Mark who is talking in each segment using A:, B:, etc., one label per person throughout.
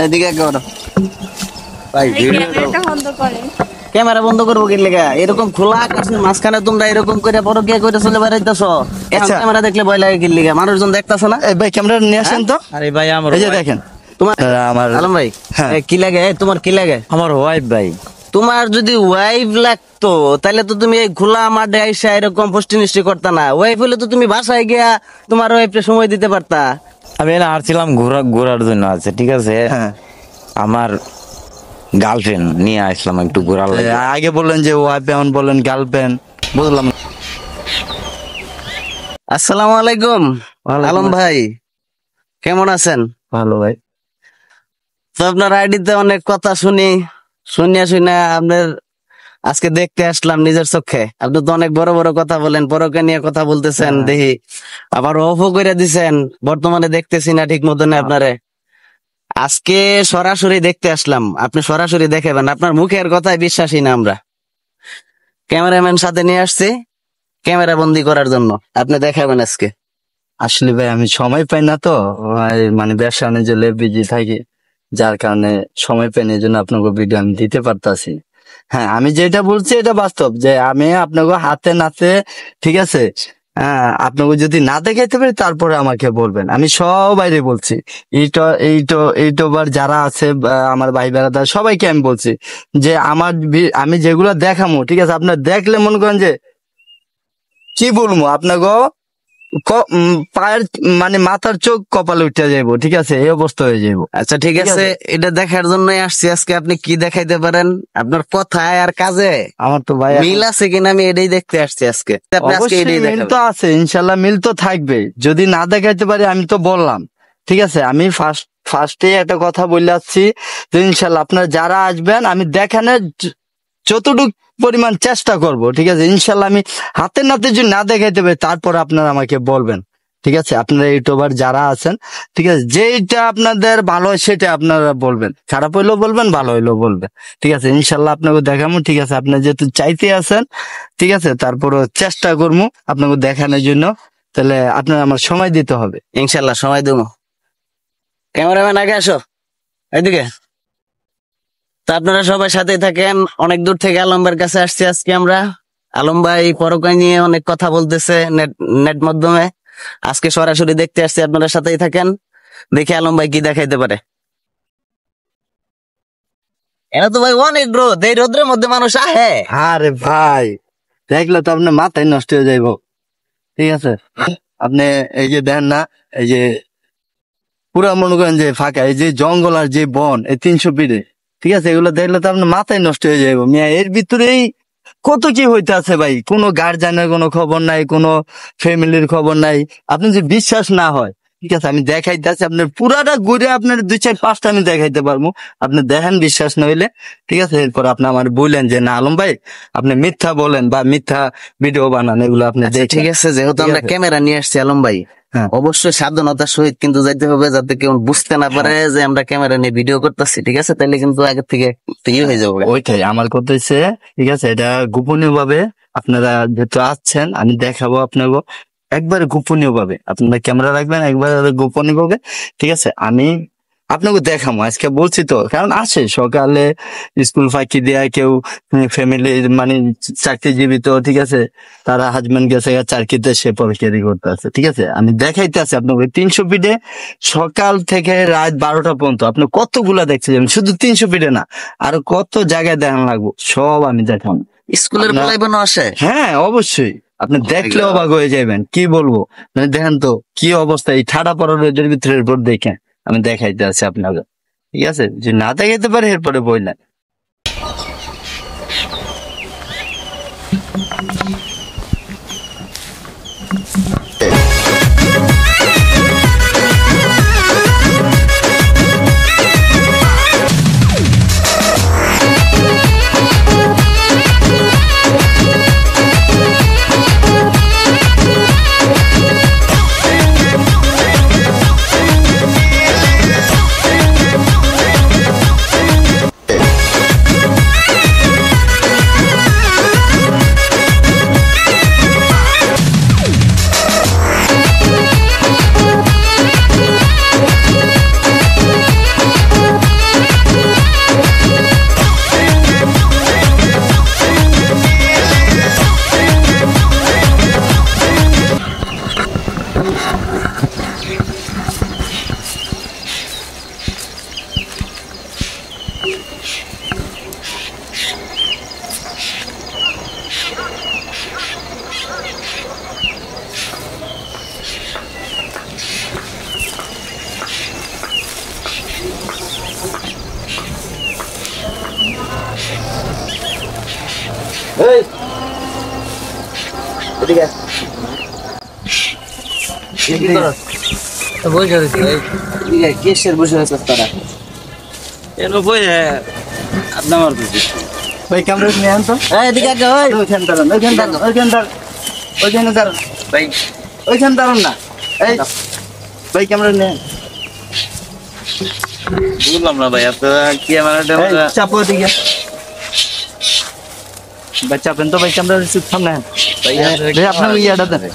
A: এদিকে করো ভাই,
B: ক্যামেরাটা বন্ধ করে।
A: ক্যামেরা বন্ধ করবো কি লেগা? এরকম খোলা আকাশের মাঝখানে তোমরা এরকম করে পরকিয়া করে চলে বেড়াইতেছো।
C: আচ্ছা।
A: ক্যামেরা দেখলে ভয় লাগে কি লেগা? মানুষজন দেখতেছো না?
C: এই ভাই ক্যামেরা নিয়ে আসেন তো।
D: আরে ভাই আমার
C: এই যে দেখেন
A: তোমার
C: আমার
A: আলম ভাই,
C: হ্যাঁ।
A: কি লাগে? তোমার কি লাগে?
D: আমার ওয়াইফ ভাই।
A: তোমার যদি ওয়াইফ লাগতো তাহলে তো তুমি এই খোলা মাঠে আইসা এরকম পোস্টিনিষ্টি করতা না। ওয়াইফ হলে তো তুমি বাসায় গিয়া তোমার ওয়াইফকে সময় দিতে পারতা।
D: আমি এখানে আসছিলাম ঘোরার জন্য আছে, ঠিক আছে।
C: হ্যাঁ।
D: আমার গার্লফ্রেন্ড নিয়ে আসলাম একটু ঘোরার লাগে।
C: আগে বললেন যে ওয়াইফ, এখন বললেন গার্লফ্রেন্ড, বুঝলাম না।
A: আসসালামু আলাইকুম আলম ভাই, কেমন আছেন?
C: ভালো ভাই।
A: তো আপনার আইডিতে অনেক কথা শুনিয়া আপনার আজকে দেখতে আসলাম নিজের চোখে। আপনি তো অনেক বড় বড় কথা বলেন, পরকে নিয়ে কথা বলতেছেন দেখি, আবার অফও করে দিছেন। বর্তমানে দেখতেছি না ঠিক মতন আপনারে। আজকে সরাসরি দেখতে আসলাম, আপনি সরাসরি দেখাবেন। আপনার মুখের কথায় বিশ্বাসী না আমরা। ক্যামেরাম্যান সাথে নিয়ে আসছি ক্যামেরা বন্দি করার জন্য, আপনি দেখাবেন আজকে।
C: আসলে ভাই আমি সময় পাই না তো, মানে ব্যবসা বাণিজ্য বিজি থাকি, যার কারণে সময় পাই না, এই জন্য আপনাকে ভিডিও আমি দিতে পারতাছি। হ্যাঁ, আমি যেটা বলছি এটা বাস্তব, যে আমি আপনাকে হাতে নাতে, ঠিক আছে, হ্যাঁ, আপনাকে যদি না দেখাইতে পারি তারপরে আমাকে বলবেন। আমি সবাইরে বলছি, ইউটিউবার যারা আছে, আমার ভাই বেড়াদার সবাইকে আমি বলছি যে আমি যেগুলো দেখামো, ঠিক আছে, আপনার দেখলে মনে করেন যে কি বলবো আপনাকে, পায়ের মানে মাথার চোখ কপালে উঠে যাইবো, ঠিক আছে, এই অবস্থা হয়ে যাইবো।
A: আচ্ছা ঠিক আছে, এটা দেখার জন্যই আসছি আজকে। আপনি কি দেখাইতে পারেন? আপনার কথায় আর কাজে
C: আমার তো ভাই
A: মিল আছে কিনা আমি এটাই দেখতে আসছি আজকে। আপনি আজকে
C: অবশ্যই
A: এটাই
C: মিল
A: দেখাবেন।
C: তো আছে, ইনশাল্লাহ মিল তো থাকবে। যদি না দেখাইতে পারি আমি তো বললাম, ঠিক আছে, আমি ফার্স্টে একটা কথা বলে যাচ্ছি, তো ইনশাল্লাহ আপনারা যারা আসবেন আমি দেখানোর যতটুকু পরিমাণ চেষ্টা করব, ঠিক আছে। ইনশাল্লাহ আমি হাতে নাতে যদি না দেখাইতে পারি তারপর আপনারা আমাকে বলবেন, ঠিক আছে। আপনারা ইউটিউবার যারা আছেন, ঠিক আছে, যেটা আপনাদের ভালো হয় সেটা আপনারা বলবেন, খারাপ হইলেও বলবেন, ভালো হইলেও বলবেন, ঠিক আছে। ইনশাল্লাহ আপনাকে দেখাবো, ঠিক আছে। আপনি যেহেতু চাইতে আছেন, ঠিক আছে, তারপরও চেষ্টা করবো আপনাকে দেখানোর জন্য। তাহলে আপনার আমার সময় দিতে হবে।
A: ইনশাল্লাহ সময় দেবো। ক্যামেরাম্যান আগে আসো এদিকে। তো আপনারা সবাই সাথেই থাকেন। অনেক দূর থেকে আলম ভাইয়ের কাছে আসছি আজকে আমরা। আলম ভাই পরকায় নিয়ে অনেক কথা বলতেছে নেট মাধ্যমে। আজকে সরাসরি দেখতে আসছি, আপনারা সাথেই থাকেন, দেখি আলম ভাই কি দেখাইতে পারে। এটা তো ভাই অনেক রোদ, এই রোদের মধ্যে মানুষ আহে?
C: আরে ভাই, দেখলে তো আপনার মাথায় নষ্ট হয়ে যাইব, ঠিক আছে। আপনি এই যে দেন না, এই যে পুরা মনে করেন যে ফাঁকা, এই যে জঙ্গল আর যে বন, এই 300 ফিটে, ঠিক আছে, এগুলো দেখলে তো আপনার মাথায় নষ্ট হয়ে যাইব মিয়া। এর ভিতরেই কত কি হইতে আছে ভাই, কোনো গার্জিয়ানের কোনো খবর নাই, কোনো ফ্যামিলির খবর নাই। আপনি যদি বিশ্বাস না হয়, ঠিক আছে, আমি দেখাইতে আছি, আপনার পুরাটা ঘুরে আপনার 2-4-5টা আমি দেখাইতে পারবো। আপনি দেখেন, বিশ্বাস না হইলে, ঠিক আছে, এরপর আপনি আমার বললেন যে না আলম ভাই আপনি মিথ্যা বলেন বা মিথ্যা ভিডিও বানান, এগুলো আপনি দেখেন।
A: ঠিক আছে, যেহেতু আমরা ক্যামেরা নিয়ে আসছি আলম ভাই,
C: হ্যাঁ।
A: অবশ্যই সাবধানতার সহিত কিন্তু যাইতে হবে, যাতে কেউ বুঝতে না পারে যে আমরা ক্যামেরা নিয়ে ভিডিও করতেছি, ঠিক আছে। তাইলে কিন্তু আগে থেকে হয়ে যাবে।
C: ওইটাই আমার কথা হচ্ছে, ঠিক আছে, এটা গোপনীয় ভাবে আপনারা যেহেতু আসছেন, আমি দেখাবো আপনাকে একবারে গোপনীয় ভাবে। আপনারা ক্যামেরা রাখবেন একবারে গোপনীয় ভাবে, ঠিক আছে। আমি আপনাকে দেখাবো আজকে, বলছি তো, কারণ আসে সকালে স্কুল ফাঁকি দেয়া কেউ, ফ্যামিলি মানে চাকরিজীবী তো, ঠিক আছে, তারা হাজবেন্ড গেছে চাকরিতে, সে পরীক্ষারি করতে আছে, ঠিক আছে। আমি দেখাইতে আছি আপনাকে 300 ফিটে সকাল থেকে রাত 12টা পর্যন্ত আপনি কতগুলা দেখতে যাবেন, শুধু 300 ফিটে না, আর কত জায়গায় দেখানো লাগবো, সব আমি দেখাবো।
A: স্কুলের পোলাইবনও আসে?
C: হ্যাঁ অবশ্যই, আপনি দেখলে অবাক হয়ে যাবেন, কি বলবো। মানে দেখেন তো কি অবস্থা, এই ঠাডা পড়া রোদের ভিতরে, এরপর দেখেন আমি দেখাইতে আছি আপনাকে, ঠিক আছে। যদি না দেখাইতে পারে এরপরে বললেন।
A: এই এদিকে আয়। কি করছ?
C: বসে রয়েছে
A: এদিকে আয়, কিসের বসে আছিস তোরা?
C: এনো বই আপনার মারতেছি ভাই ক্যামেরা নিয়ে আনতো
A: এই এদিকে আয়, ওই
C: ওইখান দাঁড়ান ওইখানে দাঁড়ান
A: ভাই
C: ওইখান দাঁড়ান না এই ভাই ক্যামেরা নিয়ে আন।
B: বুঝলাম না ভাই আপনারা কি আমার
C: এই, চাপো দিকে ভাই চাপেন তো ভাই ক্যামেরা রিসিভ সামনে আন। ভাই আপনার ইয়াটা দেন
A: এই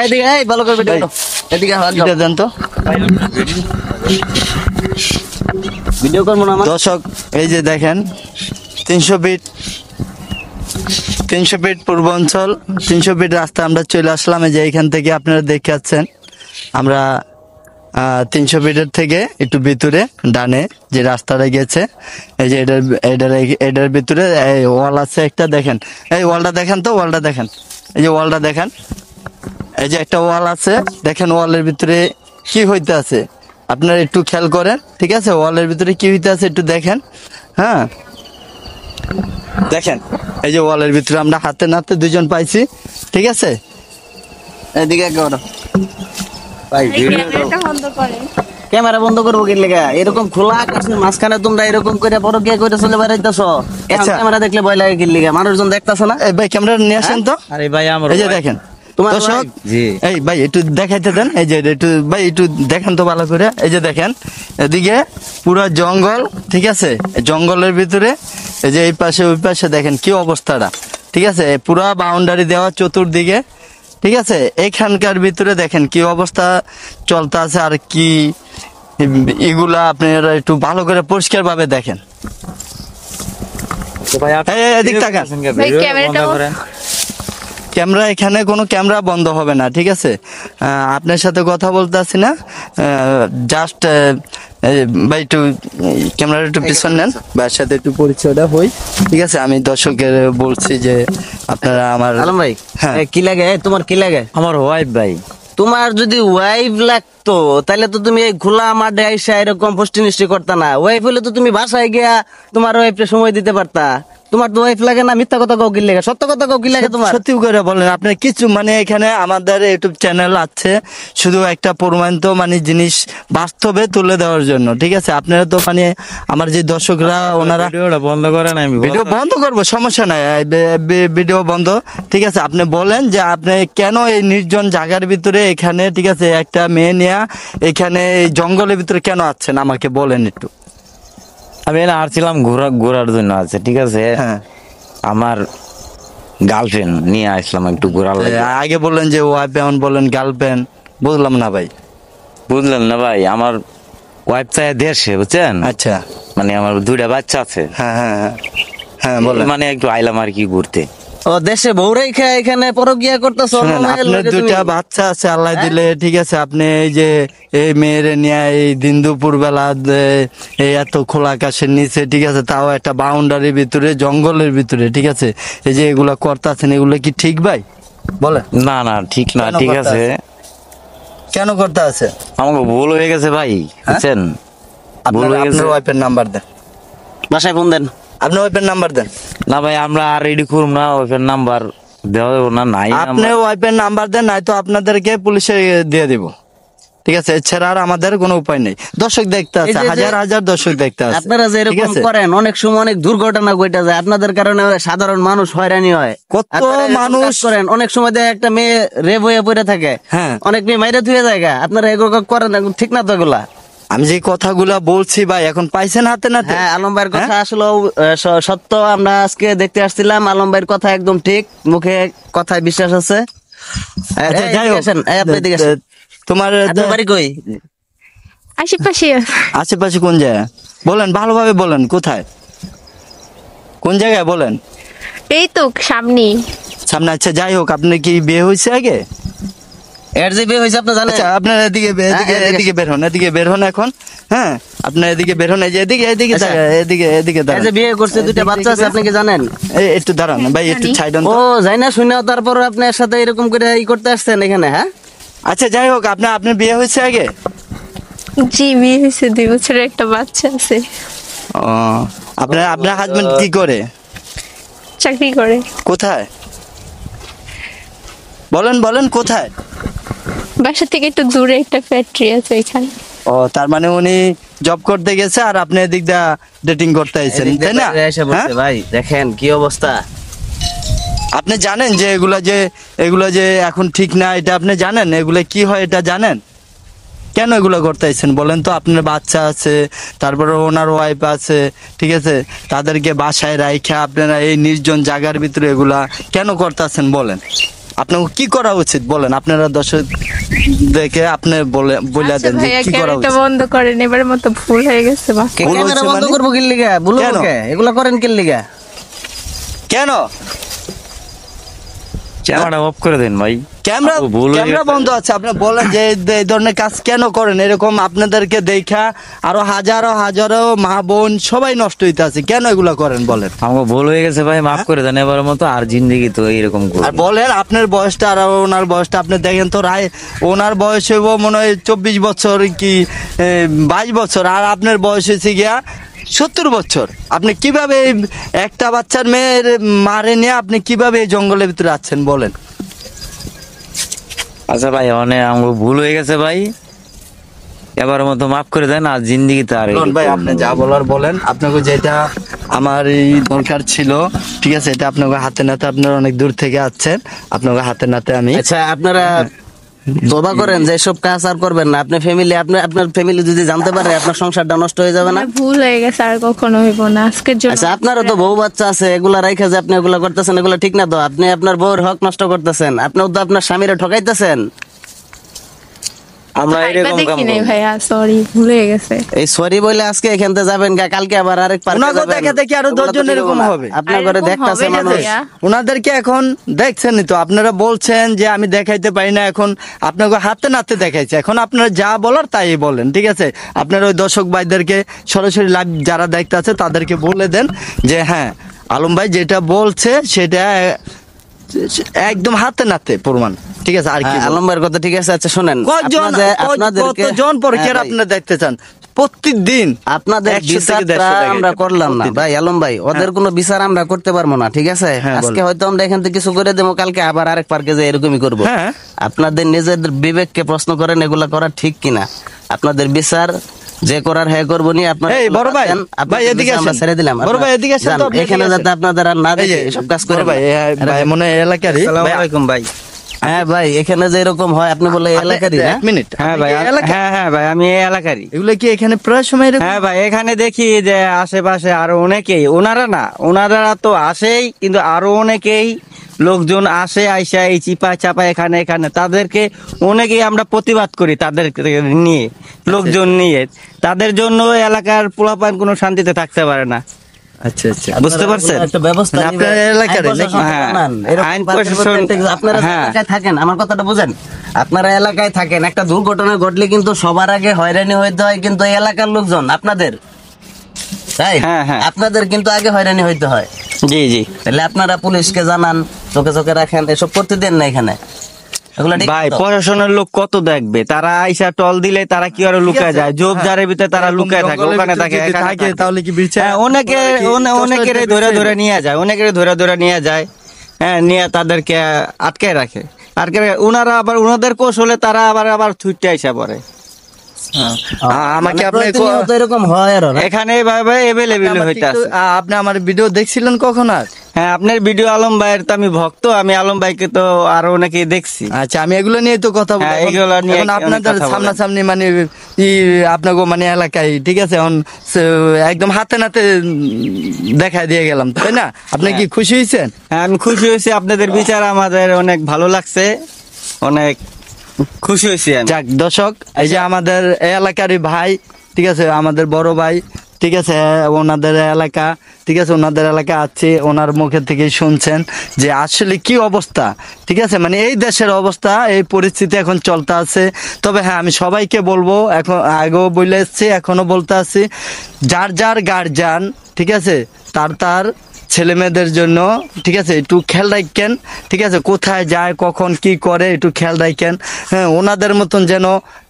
A: এদিকে এই ভালো করে ভিডিও
C: ভাই।
A: করো। এদিকে আয়,
C: এটা দেন তো
A: ভিডিও করবো না আমার
C: দর্শক এই যে দেখেন 300 ফিট পূর্বাঞ্চল 300 ফিট রাস্তা আমরা চলে আসলাম। এই যে এখান থেকে আপনারা দেখে যাচ্ছেন আমরা 300 ফিটের থেকে একটু ভিতরে ডানে যে রাস্তাটা গেছে এই যে এটার ভিতরে এই ওয়াল আছে একটা দেখেন এই ওয়ালটা দেখেন তো ওয়ালটা দেখেন এই যে ওয়ালটা দেখেন এই যে একটা ওয়াল আছে দেখেন ওয়ালের ভিতরে কি হইতে আছে আপনারা একটু খেয়াল করেন ঠিক আছে ওয়ালের ভিতরে কি হইতে আছে একটু দেখেন হ্যাঁ দেখেন এই যে ওয়ালের ভিতরে আমরা হাতে নাতে দুজন পাইছি ঠিক আছে
A: এদিকে করো ভাই
E: ক্যামেরাটা বন্ধ করেন।
A: ক্যামেরা বন্ধ করবো কি লেগা এরকম খোলা আকাশের মাঝখানে তোমরা এরকম করে পরকিয়া করে চলে বেড়াইতেছ এখন
C: আচ্ছা।
A: ক্যামেরা দেখলে ভয় লাগে কি লেগা মানুষজন দেখতেছে না
C: এই ভাই ক্যামেরা নিয়ে আসেন তো
B: আরে ভাই আমার
C: এই যে দেখেন
A: তোমার
C: দর্শক
B: জি
C: এই ভাই একটু দেখাইতে দেন এই যে একটু ভাই একটু দেখেন তো ভালো করে এই যে দেখেন এদিকে পুরো জঙ্গল ঠিক আছে এই জঙ্গলের ভিতরে এই যে এই পাশে ওই পাশে দেখেন কি অবস্থাটা ঠিক আছে পুরো বাউন্ডারি দেওয়া চতুর্দিকে ঠিক আছে এখানকার ভিতরে দেখেন কি অবস্থা চলতে আছে আর কি এগুলা আপনারা একটু ভালো করে পরিষ্কার ভাবে দেখেন
B: তো ভাই
C: এই, এদিক তাকান।
E: ভাই, ক্যামেরাটা
B: বন্ধ করেন
C: ক্যামেরা এখানে কোনো ক্যামেরা বন্ধ হবে না ঠিক আছে আপনার সাথে কথা বলতে আসি না জাস্ট ভাই একটু ক্যামেরাটা একটু পিছন নেন ভাইয়ের সাথে একটু পরিচয়টা হই ঠিক আছে আমি দর্শকের বলছি যে আপনারা আমার
A: আলম ভাই
C: হ্যাঁ।
A: কি লাগে তোমার কি লাগে
B: আমার ওয়াইফ ভাই
A: তোমার যদি ওয়াইফ লাগতো তাহলে তো তুমি এই খোলা মাঠে আইসা এরকম পোস্টি নিষ্টি করতা না ওয়াইফ হলে তো তুমি বাসায় গিয়া তোমার ওয়াইফকে সময় দিতে পারতা তোমার তো ওয়াইফ লাগে না মিথ্যা কথা কাউ কি লাগে সত্য কথা কাউ কি লাগে তোমার
C: সত্যি করে বলেন আপনার কিছু মানে এখানে আমাদের ইউটিউব চ্যানেল আছে শুধু একটা প্রমাণিত মানে জিনিস বাস্তবে তুলে দেওয়ার জন্য ঠিক আছে আপনারা তো মানে আমার যে দর্শকরা ওনারা
B: ভিডিওটা বন্ধ করেন আমি
C: ভিডিও বন্ধ করবো সমস্যা নাই ভিডিও বন্ধ ঠিক আছে আপনি বলেন যে আপনি কেন এই নির্জন জায়গার ভিতরে এখানে ঠিক আছে একটা মেয়ে নিয়ে এখানে এই জঙ্গলের ভিতরে কেন আছেন আমাকে বলেন একটু
B: আমি এখানে আসছিলাম ঘোরার জন্য আছে ঠিক আছে
C: হ্যাঁ
B: আমার গার্লফ্রেন্ড নিয়ে আসলাম একটু ঘোরার লাগে
C: আগে বললেন যে ওয়াইফ এমন বললেন গার্লফ্রেন্ড বুঝলাম না ভাই
B: বুঝলেন না ভাই আমার ওয়াইফ চাই দেশে বুঝছেন
C: আচ্ছা
B: মানে আমার দুইটা বাচ্চা আছে
C: হ্যাঁ হ্যাঁ হ্যাঁ হ্যাঁ বলেন
B: মানে একটু আইলাম আর কি ঘুরতে
A: ও দেশে বউরাই খায় এখানে পরকিয়া করতেছো
C: শুনেন, আপনার দুটা বাচ্চা আছে আল্লাহ দিলে ঠিক আছে আপনি এই যে এই মেয়েরে নিয়ে এই দিন দুপুর বেলা এই এত খোলা আকাশের নিচে ঠিক আছে তাও একটা বাউন্ডারির ভিতরে জঙ্গলের ভিতরে ঠিক আছে এই যে এগুলা করতেছেন এগুলো কি ঠিক ভাই বলেন
B: না না ঠিক না
C: কেন
B: ঠিক
C: করতে
B: আছে
C: কেন করতে আছে
B: আমাকে ভুল হয়ে গেছে ভাই বুঝছেন ভুল হয়ে গেছে
C: আপনার ওয়াইফের নাম্বার দেন
A: বাসায় ফোন দেন
C: আপনার ওয়াইফের নাম্বার দেন
B: না ভাই আমরা আর রেডি করুম না ওইফের নাম্বার দেওয়া দেবো না নাই
C: আপনি ওয়াইফের নাম্বার দেন নয়তো আপনাদেরকে পুলিশে দিয়ে দিব ঠিক আছে এছাড়া আর আমাদের কোনো উপায় নেই দর্শক দেখতে আছে
A: এই যে-
C: হাজার হাজার দর্শক দেখতে আছে
A: আপনারা যে
C: ঠিক
A: এরকম
C: আছে?
A: করেন অনেক সময় অনেক দুর্ঘটনা ঘটে যায় আপনাদের কারণে সাধারণ মানুষ হয়রানি হয়
C: কত
A: আপনারা এরকম
C: মানুষ
A: কাজ করেন অনেক সময় দেখে একটা মেয়ে রেপ হয়ে পড়ে থাকে
C: হ্যাঁ।
A: অনেক মেয়ে মাইরে ধুয়ে যায় আপনারা এগুলো করেন এগুলো ঠিক না তো এগুলা
C: আমি যে কথাগুলা বলছি ভাই এখন পাইছেন হাতে নাতে
A: হ্যাঁ আলম ভাইয়ের কথা আসলে সত্য আমরা আজকে দেখতে আসছিলাম আলম ভাইয়ের কথা একদম ঠিক মুখে কথায় বিশ্বাস আছে
C: আচ্ছা,
A: এই,
C: যাই
A: এদিকে
C: হোক
A: আসেন, এই, আপনি এদিকে আসেন।
C: তোমার
A: আপনার বাড়ি কই
E: আশেপাশে
C: আশেপাশে কোন জায়গায় বলেন ভালোভাবে বলেন কোথায় কোন জায়গায় বলেন
E: এই তো সামনে
C: সামনে আচ্ছা যাই হোক আপনার কি বিয়ে হয়েছে আগে
A: এর যে বিয়ে হয়েছে আপনি জানেন?
C: আচ্ছা আপনার এদিকে এদিকে বের হন এখন। হ্যাঁ আপনার এদিকে বের হন, এই যে এদিকে
A: আচ্ছা।
C: এদিকে
A: এই যে
C: দাঁড়ান।
A: বিয়ে করছে, দুইটা বাচ্চা আছে, আপনি কি জানেন?
C: একটু দাঁড়ান ভাই, একটু
E: জানি।
C: ছাইড হন
A: ও
C: তো।
A: যাই না শুনে তারপর আপনার সাথে এরকম করে ই করতে আসছেন এখানে, হ্যাঁ?
C: আচ্ছা যাই হোক, আপনার বিয়ে হয়েছে আগে?
E: জি বিয়ে হয়েছে, 2 বছরের একটা বাচ্চা আছে।
C: ও আপনার হাজবেন্ড কি করে,
E: চাকরি করে।
C: কোথায়? বলেন কোথায়?
E: বাসা থেকে একটু দূরে একটা ফ্যাক্টরি আছে এখানে।
C: ও তার মানে উনি জব করতে গেছে আর আপনি এদিক দা ডেটিং করতে আইছেন,
A: এদিক দিয়ে
C: তাই না?
A: বাইরে এসে বসছে,
C: হ্যাঁ?
A: ভাই দেখেন কি অবস্থা।
C: আপনি জানেন যে এগুলা যে এখন ঠিক না, এটা আপনি জানেন এগুলা কি হয়, এটা জানেন? কেন এগুলো করতে আইছেন বলেন তো? আপনার বাচ্চা আছে, তারপরে ওনার ওয়াইফ আছে, ঠিক আছে, তাদেরকে বাসায় রাইখা আপনারা এই নির্জন জায়গার ভিতরে এগুলা কেন করতেছেন বলেন? আপনাকে কি করা উচিত বলেন? আপনারা দর্শক দেখে আপনি বলে
E: আচ্ছা
C: দেন যে
E: ভাইয়া
C: কি করা
E: ক্যামেরাটা
C: উচিত।
E: বন্ধ করেন, এবারের মতো ভুল হয়ে গেছে বা।
C: ভুল
A: ক্যামেরা
C: হচ্ছে
A: বন্ধ
C: মানে?
A: করবো কি লিগা? বলবো
C: কেন?
A: কে? এগুলা করেন কি লিগা?
C: কেন
B: ক্যামেরা অফ করে দেন ভাই।
C: ক্যামেরা
B: ও, ভুল হয়ে
C: ক্যামেরা
B: গেছে।
C: বন্ধ আছে, আপনি বলেন যে এই ধরনের কাজ কেন করেন? এরকম আপনাদেরকে দেখা আরো হাজারো মা বোন সবাই নষ্ট হইতে আছে, কেন এগুলা করেন বলেন?
B: আমাকে ভুল হয়ে গেছে ভাই, মাফ করে দেন এবারের মতো, আর জিন্দেগি তো এইরকম
C: আর
B: করবো।
C: বলেন আপনার বয়সটা আর ওনার বয়সটা আপনি দেখেন তো, ওনার বয়স হইব মনে হয় 24 বছর কি 22 বছর, আর আপনার বয়স হয়েছে গিয়া 70 বছর। আপনি কিভাবে একটা বাচ্চার মেয়ের মারে নিয়ে আপনি কিভাবে এই জঙ্গলের ভিতরে আছেন বলেন?
B: আচ্ছা ভাই, অনেক আমাকে ভুল হয়ে গেছে ভাই, এবারের মতো মাফ করে দেন, আর জিন্দেগি তো আর
C: বলুন ভাই, আপনি যা বলার বলেন। আপনাকে যেটা আমার এই দরকার ছিল, ঠিক আছে, এটা আপনাকে হাতে নাতে, আপনারা অনেক দূর থেকে আসছেন, আপনাকে হাতে নাতে আমি
A: আচ্ছা আপনারা তোবা করেন যে সব কাজ আর করবেন না। আপনার ফ্যামিলি যদি জানতে পারে আপনার সংসারটা নষ্ট হয়ে যাবে না?
E: আমার ভুল হয়ে গেছে, আর কখনো হইব না। আজকের জন্য
A: আচ্ছা আপনারও তো বউ বাচ্চা আছে, এগুলা রাইখা যে আপনি এগুলা করতেছেন, এগুলা ঠিক না তো। আপনি আপনার বউর হক নষ্ট করতেছেন, আপনিও তো আপনার স্বামীরে ঠকাইতেছেন।
B: আমরা
E: ভাইবা
B: এরকম কাম
E: দেখি নাই
B: করবো।
E: ভাইয়া, সরি ভুল হয়ে গেছে।
A: এই সরি বলে আজকে এখান থেকে যাবেন গা, কালকে আবার আরেক পার্কে
C: ওনাকে
A: যাবেন।
C: দেখে দেখে আরো
A: ওগুলা তো
C: 10 জন
A: ঠিক
C: এরকম
A: না।
C: হবে।
A: আপনার
E: আর
A: ঘরে
E: এরকম
A: দেখতাছে
E: হবে না
A: মানুষ।
E: ভাইয়া।
C: ওনাদেরকে এখন দেখছেনই তো, আপনারা বলছেন যে আমি দেখাইতে পারি না, এখন আপনাকে হাতে নাতে দেখাইছে। এখন আপনারা যা বলার তাই বলেন, ঠিক আছে? আপনারা ওই দর্শক ভাইদেরকে সরাসরি লাইভ যারা দেখতে আছে তাদেরকে বলে দেন যে হ্যাঁ আলম ভাই যেটা বলছে সেটা একদম হাতে নাতে প্রমাণ, ঠিক আছে? আর কি
A: হ্যাঁ, আলম ভাইয়ের কথা ঠিক আছে। আচ্ছা শুনেন,
C: কতজন পরীক্ষার
A: হ্যাঁ,
C: আপনারা দেখতে চান প্রতিদিন?
A: আপনাদের
C: 100 থেকে
A: বিচারটা
C: 150 টাকা
A: আমরা
C: এটা
A: করলাম না
C: প্রতিদিন।
A: ভাই আলম ভাই, ওদের কোনো বিচার আমরা করতে পারবো না, ঠিক আছে?
C: হ্যাঁ,
A: আজকে
C: বলেন।
A: হয়তো আমরা এখান থেকে কিছু করে দেবো, কালকে আবার আরেক পার্কে যাই এরকমই করবো।
C: হ্যাঁ।
A: আপনাদের নিজেদের বিবেককে প্রশ্ন করেন এগুলা করা ঠিক কিনা। আপনাদের বিচার যে করার হ্যাঁ করবো নি। আপনারা
C: এই বড় ভাই, ভাই এদিকে
A: আমরা
C: আসেন।
A: ছেড়ে দিলাম।
C: বড় ভাই এদিকে আসেন
A: যান,
C: তো, আপনি
A: এখানে
C: এদিকে
A: যাতে
C: আসেন।
A: আপনাদের আর না
C: এই যে,
A: দেখে এসব কাজ
C: বড়
A: করে
C: ভাই, ভাই মনে হয় এলাকারই। ভাই,
A: হ্যাঁ ভাই, এখানে যে এরকম হয় আপনি বলে এলাকারই না?
C: এক মিনিট।
D: হ্যাঁ ভাই, হ্যাঁ ভাই, আমি এই এলাকারই।
C: এগুলো কি এখানে প্রায় সময় এরকম?
D: হ্যাঁ ভাই, এখানে দেখি যে আশেপাশে আরো অনেকেই, ওনারা তো আসেই, কিন্তু আরো অনেকেই লোকজন আসে, আইসা এই চিপা চাপা এখানে তাদেরকে অনেকেই আমরা প্রতিবাদ করি, তাদেরকে নিয়ে, লোকজন নিয়ে। তাদের জন্য এলাকার পোলাপান কোনো শান্তিতে থাকতে পারে না।
C: আচ্ছা আচ্ছা,
D: বুঝতে পারছেন?
A: একটা ব্যবস্থা
C: মানে আপনার
A: নিবেন।
C: এলাকার
A: আইন প্রশাসনকে
D: হ্যাঁ,
A: জানান। এরকম
D: আইন
A: পার্কের
D: প্রশাসন,
A: প্রত্যেক- আপনারা যে
D: হ্যাঁ।
A: এলাকায় থাকেন, আমার কথাটা বুঝেন। আপনারা এলাকায় থাকেন, একটা দুর্ঘটনা ঘটলে কিন্তু সবার আগে হয়রানি হইতে হয় কিন্তু এই এলাকার লোকজন, আপনাদের। তাই
D: হ্যাঁ, হ্যাঁ।
A: আপনাদের কিন্তু আগে হয়রানি হইতে হয়।
D: জি জি
A: তাহলে আপনারা পুলিশকে জানান, চোখে চোখে রাখেন, এসব করতে দেন না এখানে। এগুলো ঠিক
D: ভাই,
A: তো?
D: প্রশাসনের লোক কত দেখবে, তারা আইসা টল দিলে তারা কি আর লুকায় যায়, ঝোপঝাড়ের ভিতরে তারা
C: এরকম
D: লুকায় থাকে,
C: জঙ্গলের
D: ওখানে
C: ভিতরে
D: থাকে,
C: যদি
D: এখানে
C: থাকে,
D: থাকে।
C: তাহলে কি বিচার-
D: হ্যাঁ, অনেকের ধরে নিয়ে যায়, নিয়ে যায়। হ্যাঁ, নিয়ে তাদেরকে আটকে রাখে। ওনারা আবার ওনাদের কৌশলে তারা আবার ছুটতে আইসা পড়ে।
C: আমাকে
A: মানে
C: আপনি
A: প্রতিনিয়ত এরকম হয় আরো না?
D: এখানে এভাবে এভেলেবেল হইতে আছে।
C: আপনি আমার ভিডিও দেখছিলেন কখন? আর
D: হ্যাঁ, আপনার ভিডিও আলম ভাইয়ের তো আমি ভক্ত, আমি আলম ভাইকে তো আরো অনেকেই দেখছি।
C: আচ্ছা, আমি এগুলো নিয়ে তো কথা বলবো।
D: হ্যাঁ, এগুলো নিয়ে
C: এখন
D: অনেক
C: আপনাদের
D: কথা বলেন।
C: সামনাসামনি মানে আপনাকে মানে এলাকায়, ঠিক আছে, এখন একদম হাতে নাতে দেখায় দিয়ে গেলাম, তাই না? আপনি কি খুশি হয়েছেন?
D: হ্যাঁ, আমি খুশি হয়েছি, আপনাদের বিচার আমাদের অনেক ভালো লাগছে, অনেক খুশি হয়েছি আমি।
C: যাক দর্শক, এই যে আমাদের এই এলাকারই ভাই, ঠিক আছে, আমাদের বড় ভাই, ঠিক আছে, ওনাদের এলাকা, ঠিক আছে, ওনাদের এলাকা আছে, ওনার মুখের থেকেই শুনছেন যে আসলে কি অবস্থা। ঠিক আছে, মানে এই দেশের অবস্থা, এই পরিস্থিতি এখন চলতে আছে। তবে হ্যাঁ, আমি সবাইকে বলবো, এখন আগেও বলে এসছি, এখনো বলতে আছি, যার যার গার্জিয়ান, ঠিক আছে, তার ছেলে মেয়েদের জন্য, ঠিক আছে, একটু খেয়াল রাখেন। ঠিক আছে, কোথায় যায়, কখন কি করে, একটু খেয়াল রাখেন। হ্যাঁ, ওনাদের মতন যেন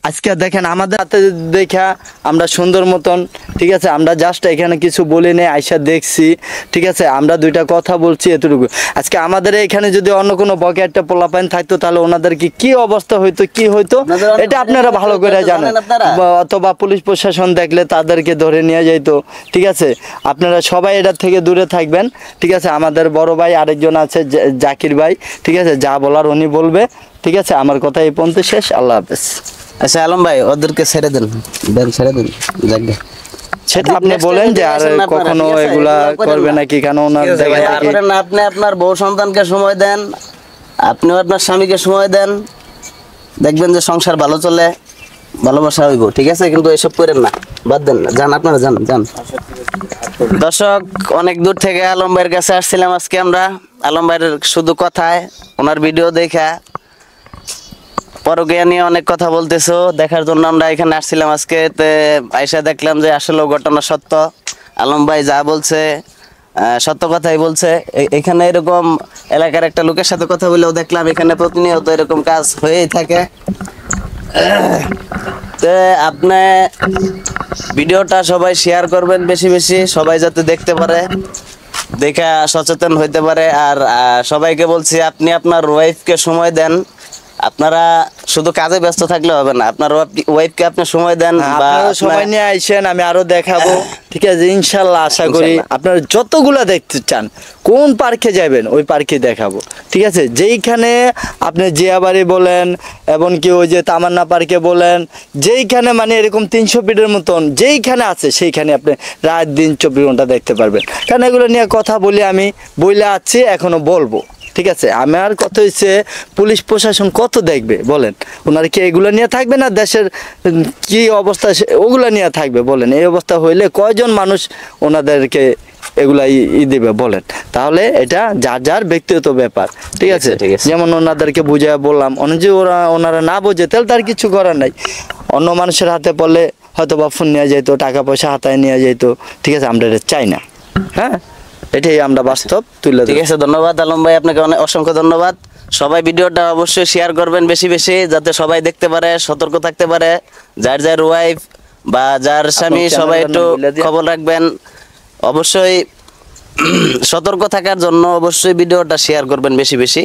C: আজকে দেখেন আমাদের হাতে দেখা আমরা সুন্দর মতন, ঠিক আছে, আমরা জাস্ট এখানে কিছু বলি নেই, আইসা দেখছি, ঠিক আছে, আমরা দুইটা কথা বলছি, এতটুকু। আজকে আমাদের এখানে যদি অন্য কোনো বকে একটা পোলাপাইন থাকতো, তাহলে ওনাদের কি অবস্থা হইতো, কি হইতো, এটা আপনারা ভালো করে জানেন। অথবা পুলিশ প্রশাসন দেখলে তাদেরকে ধরে নিয়ে যাইতো। ঠিক আছে, আপনারা সবাই এটার থেকে দূরে থাকবেন। ঠিক আছে, আমাদের বড় ভাই আরেকজন আছে, জাকির ভাই, ঠিক আছে, যা বলার উনি বলবে। ঠিক আছে, আমার কথা এই পর্যন্ত শেষ। আল্লাহ হাফেজ।
A: আচ্ছা আলম ভাই, ওদেরকে ছেড়ে দেন, ছেড়ে দেন, যাক
C: সেটা আপনি বলেন যে আর কখনো এগুলা করবে নাকি, কেন ওনার জায়গা থেকে
A: আপনি আপনার বউ সন্তানকে সময় দেন, আপনিও আপনার স্বামীকে সময় দেন, দেখবেন যে সংসার ভালো চলে, ভালোবাসা হইব। ঠিক আছে, কিন্তু এসব করেন না, বাদ দেন না, যান আপনারা, যান যান। দর্শক, অনেক দূর থেকে আলম ভাইয়ের কাছে আসছিলাম আজকে আমরা। আলম ভাইয়ের শুধু কথায়, ওনার ভিডিও দেখা পরকীয়া নিয়ে অনেক কথা বলতেছো, দেখার জন্য আমরা এখানে আসছিলাম আজকে। আইসা দেখলাম যে আসলে ঘটনা সত্য, আলম ভাই যা বলছে সত্য কথাই বলছে। এখানে এরকম এলাকার একটা লোকের সাথে কথা বলেও দেখলাম এখানে প্রতিনিয়ত এরকম কাজ হয়েই থাকে। তো আপনি ভিডিওটা সবাই শেয়ার করবেন বেশি বেশি, সবাই যাতে দেখতে পারে, দেখা সচেতন হইতে পারে। আর সবাইকে বলছি, আপনি আপনার ওয়াইফকে সময় দেন। আপনারা শুধু কাজে ব্যস্ত থাকলে হবে না, আপনার ওয়াইফকে আপনি সময় দেন, বা
C: আপনারা সময় নিয়ে আইসেন, আমি আরো দেখাবো। ঠিক আছে, ইনশাল্লাহ, আশা করি আপনারা যতগুলা দেখতে চান, কোন পার্কে যাবেন ওই পার্কে দেখাবো। ঠিক আছে, যেইখানে আপনি জিয়াবাড়ি বলেন, এমনকি ওই যে তামান্না পার্কে বলেন, যেইখানে মানে এরকম 300 ফিটের মতন যেইখানে আছে, সেইখানে আপনি রাত দিন 24 ঘন্টা দেখতে পারবেন। কারণ এগুলো নিয়ে কথা বলি, আমি বইলে আছি, এখনো বলবো। ঠিক আছে, আমার কথা হচ্ছে, পুলিশ প্রশাসন কত দেখবে বলেন? ওনারা কি এগুলো নিয়ে থাকবে না? দেশের কি অবস্থা ওগুলো নিয়ে থাকবে বলেন? এই অবস্থা হইলে কয়জন মানুষ ওনাদেরকে এগুলা দিবে বলেন? তাহলে এটা যার যার ব্যক্তিগত ব্যাপার। ঠিক আছে, যেমন ওনাদেরকে বুঝায় বললাম, যে ওনারা না বোঝে, তাহলে তার কিছু করার নাই। অন্য মানুষের হাতে পড়লে হয়তো বা ফোন নিয়ে যেত, টাকা পয়সা হাতায় নিয়ে যেত। ঠিক আছে, আমরা এটা চাই না। হ্যাঁ, এটাই আমরা বাস্তব তুলে।
A: ঠিক আছে, ধন্যবাদ আলম ভাই, আপনাকে অনেক অসংখ্য ধন্যবাদ। সবাই ভিডিওটা অবশ্যই শেয়ার করবেন বেশি বেশি, যাতে সবাই দেখতে পারে, সতর্ক থাকতে পারে। যার যার ওয়াইফ বা যার স্বামী, সবাই একটু খবর রাখবেন। অবশ্যই সতর্ক থাকার জন্য অবশ্যই ভিডিওটা শেয়ার করবেন বেশি বেশি।